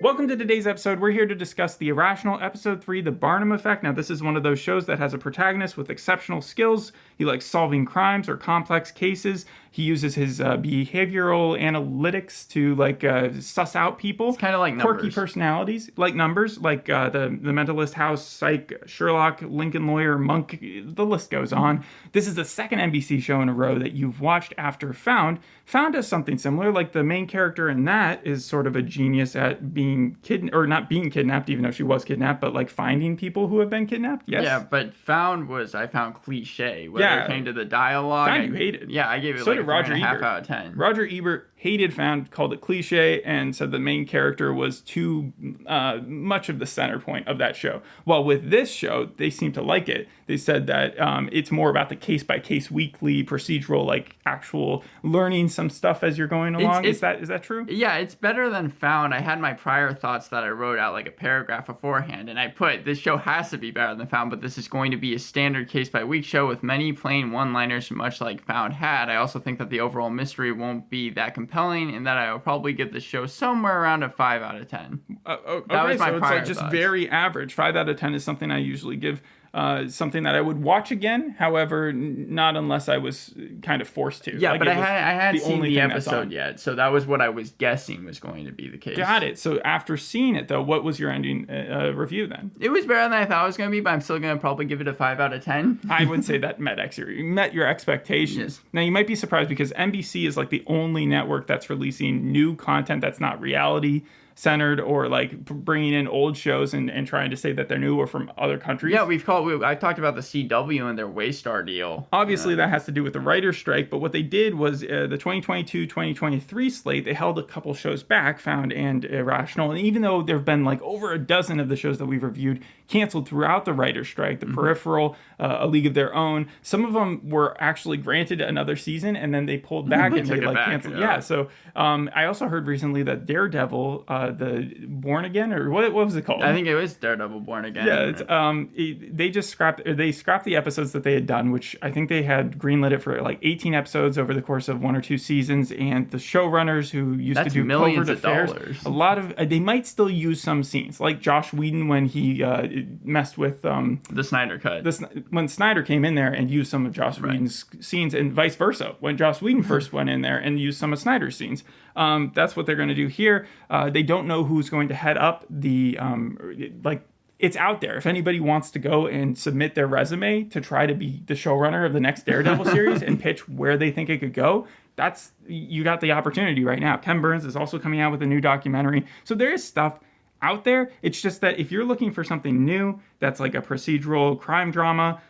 Welcome to today's episode. We're here to discuss The Irrational, Episode 3, The Barnum Effect. Now, this is one of those shows that has a protagonist with exceptional skills. He likes solving crimes or complex cases. He uses his behavioral analytics to, suss out people. It's kind of like quirky numbers. Personalities, like numbers, like the Mentalist, House, Psych, Sherlock, Lincoln Lawyer, Monk, the list goes on. This is the second NBC show in a row that you've watched after Found. Found does something similar, like the main character in that is sort of a genius at being not being kidnapped, even though she was kidnapped, but like finding people who have been kidnapped. Yes. Yeah, but I found cliche. Whether it came to the dialogue. Found you hated. Yeah, I gave it So like did a Roger 3.5 Ebert. out of 10. Roger Ebert hated Found, called it cliche, and said the main character was too much of the center point of that show. Well, with this show, they seem to like it. They said that it's more about the case-by-case weekly procedural, like actual learning some stuff as you're going along. Is that true? Yeah, it's better than Found. I had my prior thoughts that I wrote out like a paragraph beforehand, and I put, this show has to be better than Found, but this is going to be a standard case-by-week show with many plain one-liners, much like Found had. I also think that the overall mystery won't be that compelling, and that I will probably give the show somewhere around a 5 out of 10. Okay, that was my so it's prior like just thoughts. very average. 5 out of 10 is something I usually give. Something that I would watch again, however, not unless I was kind of forced to. Yeah, like but I hadn't seen the thing that's on. episode yet, so that was what I was guessing was going to be the case. Got it. So after seeing it, though, what was your ending review then? It was better than I thought it was going to be, but I'm still going to probably give it a 5 out of 10. I would say that met your expectations. Yes. Now, you might be surprised because NBC is like the only network that's releasing new content that's not reality centered or like bringing in old shows and trying to say that they're new or from other countries. Yeah, I talked about the CW and their Waystar deal. Obviously, that has to do with the writer's strike, but what they did was the 2022-2023 slate, they held a couple shows back, Found and Irrational, and even though there have been like over a dozen of the shows that we've reviewed canceled throughout the writer's strike, the Peripheral, A League of Their Own, some of them were actually granted another season, and then they pulled back and they like canceled. Yeah, so I also heard recently that Daredevil, the Born Again, or what was it called? I think it was Daredevil Born Again. Yeah, it's they scrapped the episodes that they had done, which I think they had greenlit it for like 18 episodes over the course of 1 or 2 seasons, and the showrunners who used to do millions Covert of Affairs, dollars. a lot of they might still use some scenes, like Josh Whedon when he messed with the Snyder Cut. When Snyder came in there and used some of Josh Whedon's scenes, and vice versa when Josh Whedon first went in there and used some of Snyder's scenes. That's what they're going to do here. They don't know who's going to head up the it's out there. If anybody wants to go and submit their resume to try to be the showrunner of the next Daredevil series and pitch where they think it could go, you got the opportunity right now. Ken Burns is also coming out with a new documentary. So there is stuff out there. It's just that if you're looking for something new that's like a procedural crime drama,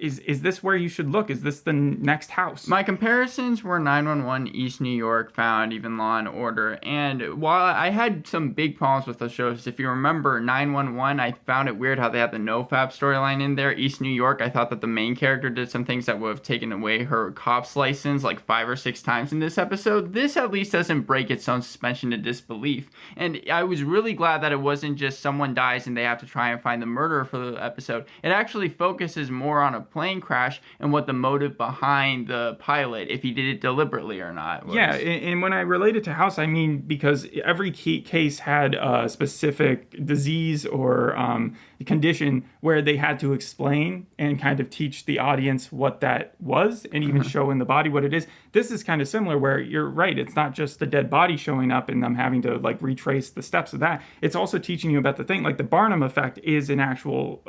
is this where you should look? Is this the next House? My comparisons were 911, East New York, Found, even Law and Order. And while I had some big problems with those shows, if you remember 911, I found it weird how they had the NoFap storyline in there. East New York, I thought that the main character did some things that would have taken away her cop's license like 5 or 6 times in this episode. This at least doesn't break its own suspension of disbelief. And I was really glad that it wasn't just someone dies and they have to try and find the murderer for the episode. It actually focuses more on a plane crash and what the motive behind the pilot, if he did it deliberately or not, was. Yeah, and when I relate it to House, I mean because every case had a specific disease or condition where they had to explain and kind of teach the audience what that was and even show in the body what it is. This is kind of similar where you're right. It's not just the dead body showing up and them having to like retrace the steps of that. It's also teaching you about the thing. Like the Barnum Effect is an actual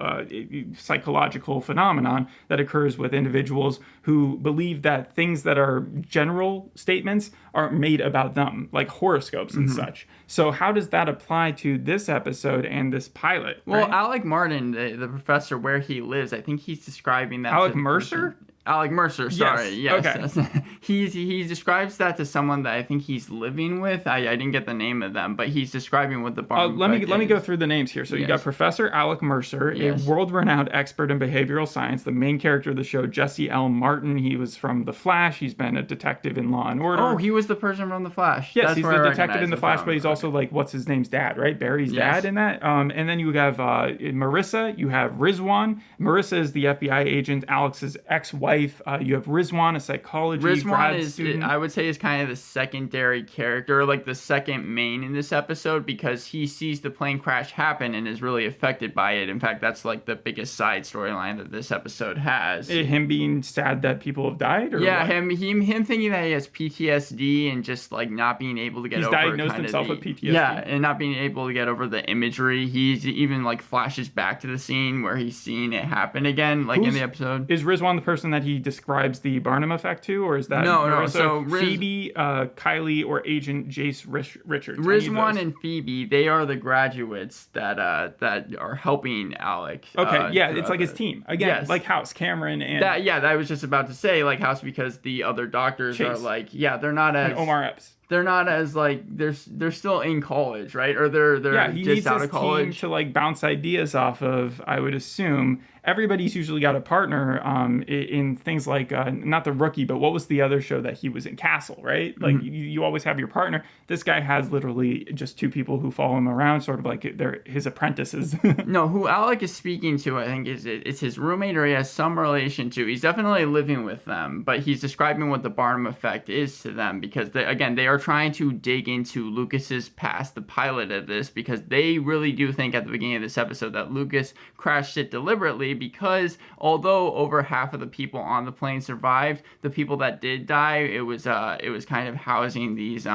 psychological phenomenon that occurs with individuals who believe that things that are general statements are made about them, like horoscopes and such. So how does that apply to this episode and this pilot? Well, right? Alec Martin, the professor where he lives, I think he's describing that. Alec Mercer? Alec Mercer, sorry. Yes. Okay. He describes that to someone that I think he's living with. I didn't get the name of them, but he's describing what the Barnum Effect let me go through the names here. So you got Professor Alec Mercer, a world-renowned expert in behavioral science, the main character of the show, Jesse L. Martin. He was from The Flash. He's been a detective in Law and Order. Oh, he was the person from The Flash. Yes, he's the detective in The Flash, but he's also like, what's his name's dad, right? Barry's dad in that. And then you have Marissa, you have Rizwan. Marissa is the FBI agent, Alex's ex-wife. wife. You have Rizwan, a psychology grad student. I would say, is kind of the secondary character, like the second main in this episode, because he sees the plane crash happen and is really affected by it. In fact, that's like the biggest side storyline that this episode has. Him being sad that people have died? Or yeah, what? him thinking that he has PTSD and just like not being able to get over. He's diagnosed himself with PTSD. Yeah, and not being able to get over the imagery. He's even like flashes back to the scene where he's seeing it happen again, like in the episode. Is Rizwan the person that he describes the Barnum Effect to, or is that no? So Phoebe, Kylie, or Agent Jace Richards? Rizwan and Phoebe, they are the graduates that are helping Alec. Okay, it's like his team again, like House, Cameron, and that I was just about to say, like House, because the other doctors Chase. are like, they're not as and Omar Epps. They're not as like they're still in college, right? Or they're he just needs out his of college team to like bounce ideas off of. I would assume everybody's usually got a partner in things like not The Rookie, but what was the other show that he was in? Castle, right? Like you always have your partner. This guy has literally just two people who follow him around, sort of like they're his apprentices. No, who Alec is speaking to, I think it's his roommate, or he has some relation to. He's definitely living with them, but he's describing what the Barnum Effect is to them, because they are trying to dig into Lucas's past, the pilot of this, because they really do think at the beginning of this episode that Lucas crashed it deliberately, because although over half of the people on the plane survived, the people that did die, it was kind of housing these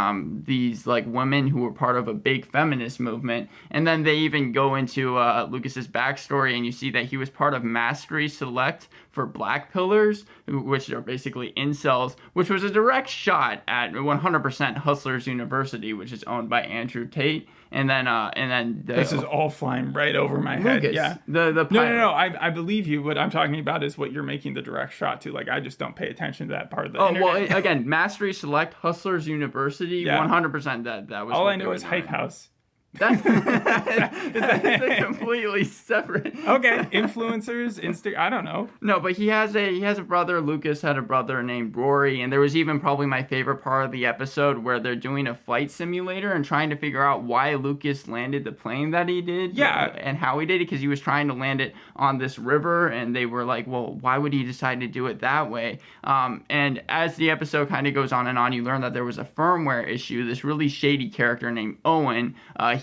like women who were part of a big feminist movement. And then they even go into Lucas's backstory, and you see that he was part of Mastery Select for Black Pillars, which are basically incels, which was a direct shot at 100% Hustlers University, which is owned by Andrew Tate. And then this is all flying right over my head. Lucas, yeah. No. I believe you. What I'm talking about is what you're making the direct shot to. Like, I just don't pay attention to that part of the internet. Well, again, Mastery Select, Hustlers University, 100% that was all I know is Hype House. That's a completely separate. Okay, influencers, I don't know. No, but he has a brother. Lucas had a brother named Rory, and there was even probably my favorite part of the episode where they're doing a flight simulator and trying to figure out why Lucas landed the plane that he did. Yeah, and how he did it, because he was trying to land it on this river, and they were like, well, why would he decide to do it that way? And as the episode kind of goes on and on, you learn that there was a firmware issue. This really shady character named Owen.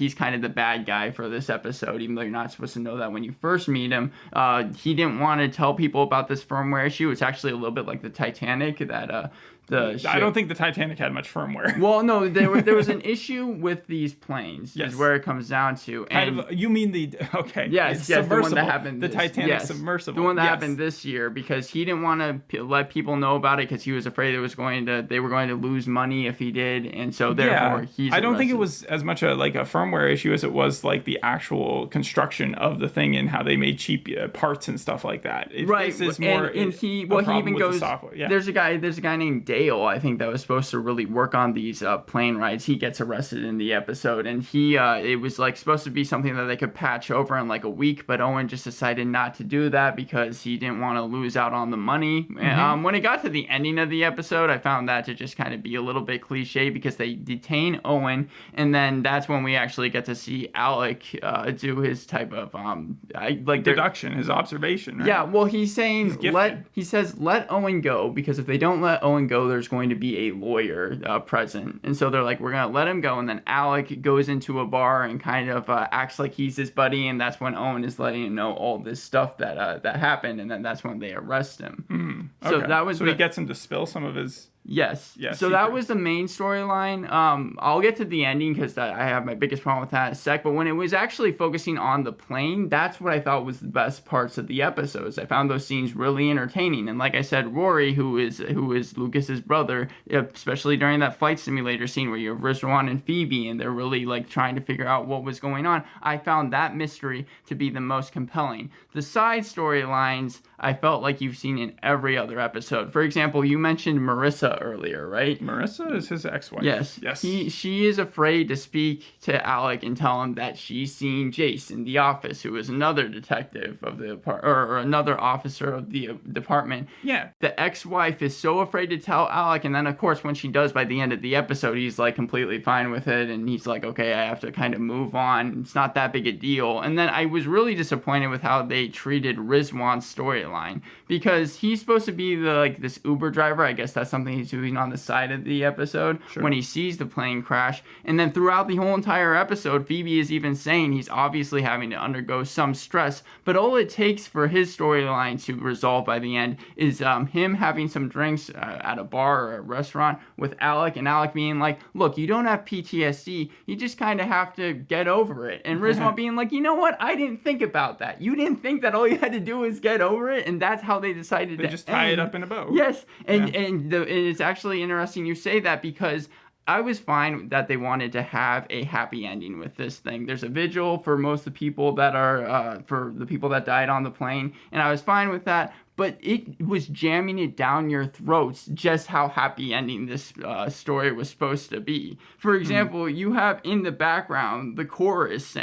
He's kind of the bad guy for this episode, even though you're not supposed to know that when you first meet him. He didn't want to tell people about this firmware issue. It's actually a little bit like the Titanic, that I don't think the Titanic had much firmware. Well, no, there was an issue with these planes. Yes, is where it comes down to. And you mean okay? Yes, the one that happened. The Titanic submersible. The one that happened this year, because he didn't want to let people know about it, because he was afraid they were going to lose money if he did, and so therefore he's. I don't think it was as much a firmware issue as it was like the actual construction of the thing and how they made cheap parts and stuff like that. Right, this is more. And he even goes. There's a guy named Dale, I think, that was supposed to really work on these plane rides. He gets arrested in the episode, and it was like supposed to be something that they could patch over in like a week, but Owen just decided not to do that because he didn't want to lose out on the money. Mm-hmm. When it got to the ending of the episode, I found that to just kind of be a little bit cliche, because they detain Owen, and then that's when we actually get to see Alec do his type of deduction, his observation. Right? Yeah, well, he's saying let Owen go, because if they don't let Owen go, there's going to be a lawyer present. And so they're like, we're going to let him go. And then Alec goes into a bar and kind of acts like he's his buddy. And that's when Owen is letting him know all this stuff that happened. And then that's when they arrest him. Okay. So he gets him to spill some of his... Yes. So that was the main storyline. I'll get to the ending, because I have my biggest problem with that in a sec. But when it was actually focusing on the plane, that's what I thought was the best parts of the episodes. I found those scenes really entertaining. And like I said, Rory, who is Lucas's brother, especially during that flight simulator scene where you have Rizwan and Phoebe, and they're really like trying to figure out what was going on, I found that mystery to be the most compelling. The side storylines I felt like you've seen in every other episode. For example, you mentioned Marissa Marissa earlier, right? Marissa is his ex-wife. Yes. She is afraid to speak to Alec and tell him that she's seen Jace in the office, who is another detective of the or another officer of the department. Yeah. The ex-wife is so afraid to tell Alec, and then of course when she does by the end of the episode, he's like completely fine with it, and he's like, okay, I have to kind of move on. It's not that big a deal. And then I was really disappointed with how they treated Rizwan's storyline, because he's supposed to be this Uber driver. I guess that's something he's doing on the side of the episode when he sees the plane crash. And then throughout the whole entire episode, Phoebe is even saying he's obviously having to undergo some stress, but all it takes for his storyline to resolve by the end is him having some drinks at a bar or a restaurant with Alec, and Alec being like, look, you don't have PTSD, you just kind of have to get over it. And Rizwan being like, you know what, I didn't think about that. You didn't think that all you had to do was get over it? And that's how they decided to just tie it up in a bow. Yes, and it's actually interesting you say that, because I was fine that they wanted to have a happy ending with this thing. There's a vigil for most of the people that are for the people that died on the plane, and I was fine with that. But it was jamming it down your throats just how happy ending this story was supposed to be. For example, you have in the background, the chorus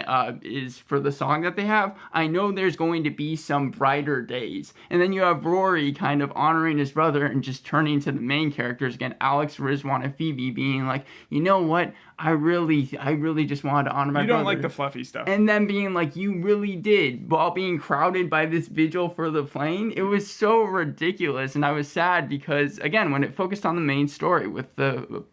is for the song that they have, I know there's going to be some brighter days. And then you have Rory kind of honoring his brother and just turning to the main characters again, Alex, Rizwan, and Phoebe, being like, you know what? I really just wanted to honor my brother. You don't like the fluffy stuff. And then being like, you really did, while being crowded by this vigil for the plane. It was so ridiculous, and I was sad because, again, when it focused on the main story with the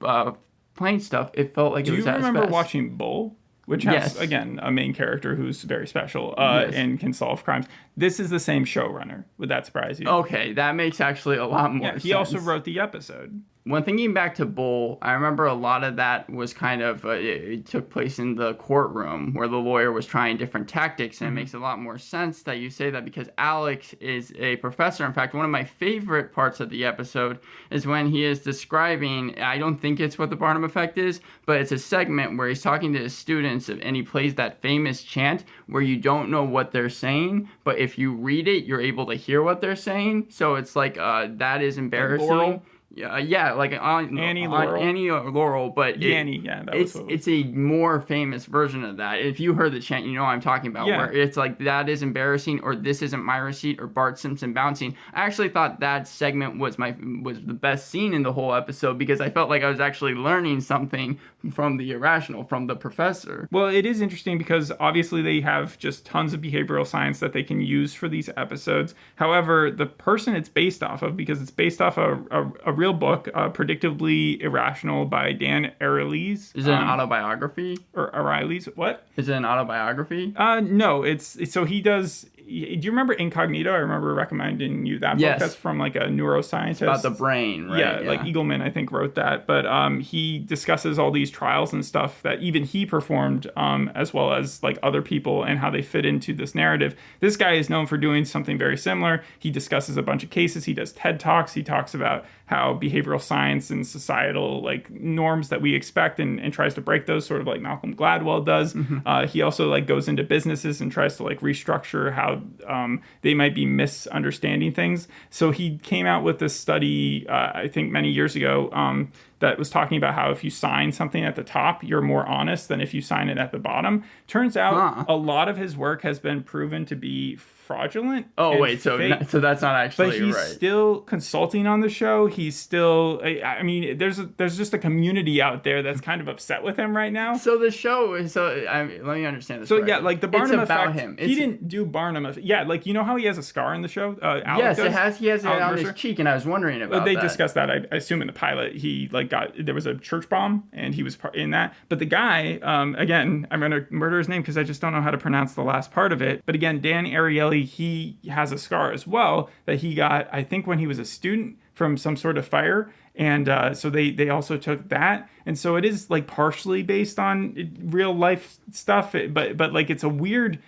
plane stuff, it felt like it was at its best. Do you remember watching Bull? Which has, again, a main character who's very special and can solve crimes. This is the same showrunner. Would that surprise you? Okay, that makes actually a lot more sense. He also wrote the episode. When thinking back to Bull, I remember a lot of that was kind of, it took place in the courtroom where the lawyer was trying different tactics, and it makes a lot more sense that you say that, because Alex is a professor. In fact, one of my favorite parts of the episode is when he is describing, I don't think it's what the Barnum Effect is, but it's a segment where he's talking to his students, and he plays that famous chant where you don't know what they're saying, but if you read it, you're able to hear what they're saying. So it's like, that is embarrassing. Laurel? Yeah, like Annie Laurel. Annie or Laurel, but it's a more famous version of that. If you heard the chant, you know what I'm talking about. Yeah. Where it's like, that is embarrassing, or this isn't my receipt, or Bart Simpson bouncing. I actually thought that segment was the best scene in the whole episode, because I felt like I was actually learning something from the Irrational, from the professor. Well, it is interesting because obviously they have just tons of behavioral science that they can use for these episodes. However, the person it's based off of, because it's based off a real book, Predictably Irrational by Dan Ariely. Is it an autobiography? Or Ariely's? What? Is it an autobiography? No, it's so he does. Do you remember Incognito? I remember recommending you that book. Yes. That's from like a neuroscientist. It's about the brain, right? Yeah, like Eagleman, I think, wrote that. But he discusses all these trials and stuff that even he performed, as well as like other people, and how they fit into this narrative. This guy is known for doing something very similar. He discusses a bunch of cases. He does TED Talks. He talks about how behavioral science and societal like norms that we expect and tries to break those, sort of like Malcolm Gladwell does. He also like goes into businesses and tries to like restructure how they might be misunderstanding things. So he came out with this study, I think many years ago, that was talking about how if you sign something at the top, you're more honest than if you sign it at the bottom. Turns out a lot of his work has been proven to be fraudulent. Oh, wait, so that's not actually right. But he's still consulting on the show. He's still, I mean, there's just a community out there that's kind of upset with him right now. So the show is, let me understand this. So yeah, like the Barnum Effect. Him. He didn't do Barnum Effect. Yeah, like you know how he has a scar in the show? Alec does? He has it on his cheek, and I was wondering about that. They discussed that, I assume, in the pilot. He like there was a church bomb, and he was in that. But the guy, again, I'm going to murder his name because I just don't know how to pronounce the last part of it. But again, Dan Ariely, he has a scar as well that he got, I think, when he was a student from some sort of fire. And so they also took that. And so it is like partially based on real life stuff, but like it's a weird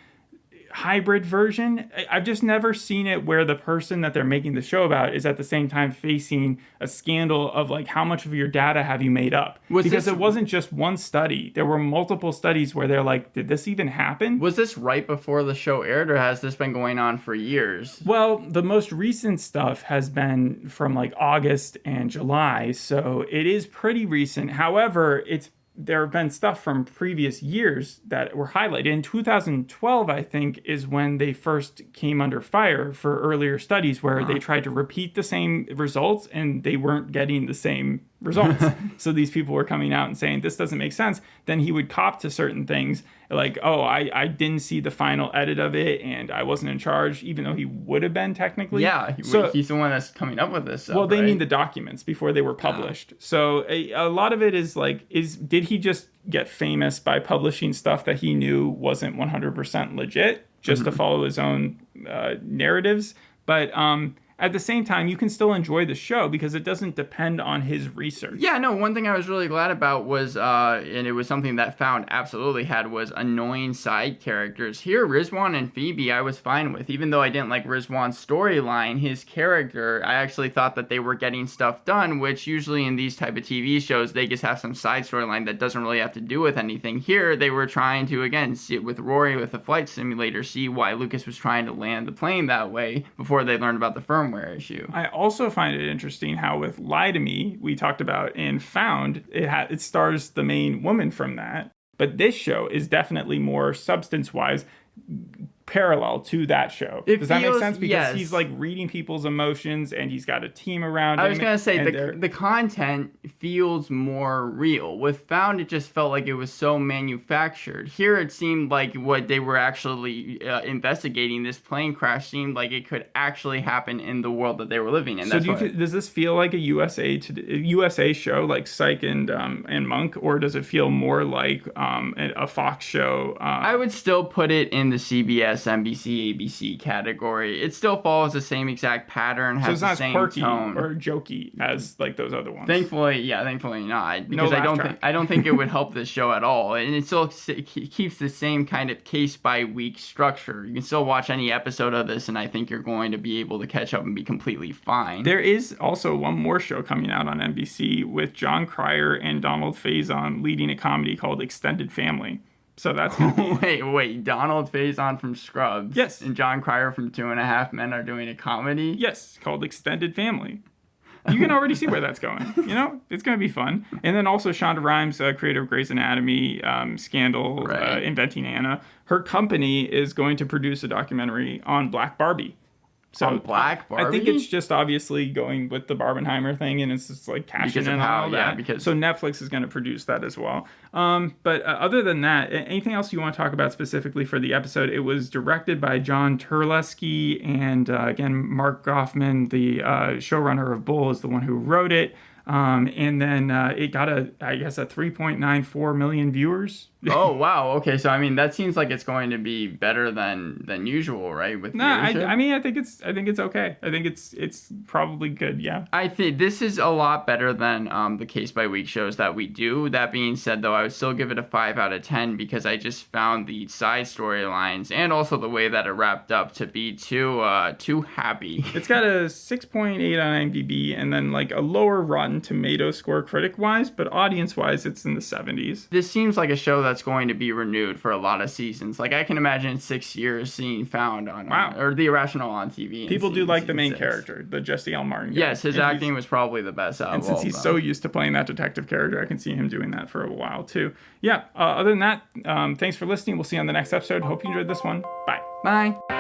hybrid version. I've just never seen it where the person that they're making the show about is at the same time facing a scandal of like, how much of your data have you made up? Because it wasn't just one study. There were multiple studies where they're like, did this even happen? Was this right before the show aired, or has this been going on for years? Well, the most recent stuff has been from like August and July, so it is pretty recent. However, there have been stuff from previous years that were highlighted. In 2012, I think, is when they first came under fire for earlier studies where they tried to repeat the same results and they weren't getting the same results. So these people were coming out and saying, this doesn't make sense. Then he would cop to certain things like, oh, I didn't see the final edit of it and I wasn't in charge, even though he would have been technically. Yeah, he's the one that's coming up with this stuff. Well, they right? mean the documents before they were published. So a lot of it is like, did he just get famous by publishing stuff that he knew wasn't 100% legit just to follow his own narratives? But at the same time, you can still enjoy the show because it doesn't depend on his research. Yeah, no, one thing I was really glad about was, and it was something that Found absolutely had, was annoying side characters. Here, Rizwan and Phoebe, I was fine with. Even though I didn't like Rizwan's storyline, his character, I actually thought that they were getting stuff done, which usually in these type of TV shows, they just have some side storyline that doesn't really have to do with anything. Here, they were trying to, again, see it with Rory with the flight simulator, see why Lucas was trying to land the plane that way before they learned about the firmware issue. I also find it interesting how with Lie to Me, we talked about in Found, it stars the main woman from that. But this show is definitely more substance-wise parallel to that show. Does that make sense? Because he's like reading people's emotions and he's got a team around him. I was going to say the content feels more real. With Found, it just felt like it was so manufactured. Here it seemed like what they were actually investigating, this plane crash, seemed like it could actually happen in the world that they were living in. So does this feel like a USA show like Psych and Monk, or does it feel more like a Fox show? I would still put it in the CBS, NBC, ABC category. It still follows the same exact pattern, has the same quirky tone or jokey as like those other ones. Thankfully not, because I don't think it would help this show at all, and it still keeps the same kind of case by week structure. You can still watch any episode of this, and I think you're going to be able to catch up and be completely fine. There is also one more show coming out on NBC with John Cryer and Donald Faison leading a comedy called Extended Family. So that's gonna be... Wait, Donald Faison from Scrubs, yes, and John Cryer from 2.5 Men are doing a comedy? Yes, called Extended Family. You can already see where that's going. You know, it's going to be fun. And then also Shonda Rhimes, creator of Grey's Anatomy, Scandal, right. Inventing Anna. Her company is going to produce a documentary on Black Barbie. So on Black Barbie? I think it's just obviously going with the Barbenheimer thing, and it's just like cashing in on all that. So Netflix is going to produce that as well. But other than that, anything else you want to talk about specifically for the episode? It was directed by John Terlesky, and again, Mark Goffman, the showrunner of Bull, is the one who wrote it. And then it got a 3.94 million viewers. Oh, wow. Okay, so I mean that seems like it's going to be better than usual, right? With I think it's okay. I think it's probably good. Yeah. I think this is a lot better than the case by week shows that we do. That being said, though, I would still give it a 5 out of 10 because I just found the side storylines and also the way that it wrapped up to be too happy. It's got a 6.8 on IMDb and then like a lower Rotten Tomato score critic-wise, but audience-wise, it's in the 70s. This seems like a show that's going to be renewed for a lot of seasons. Like I can imagine 6 years seeing Found on or The Irrational on TV. People do like the main character, the Jesse L. Martin guy. Yes, his acting was probably the best out of all of them. And since he's so used to playing that detective character, I can see him doing that for a while too. Yeah, other than that, thanks for listening. We'll see you on the next episode. Hope you enjoyed this one. Bye. Bye.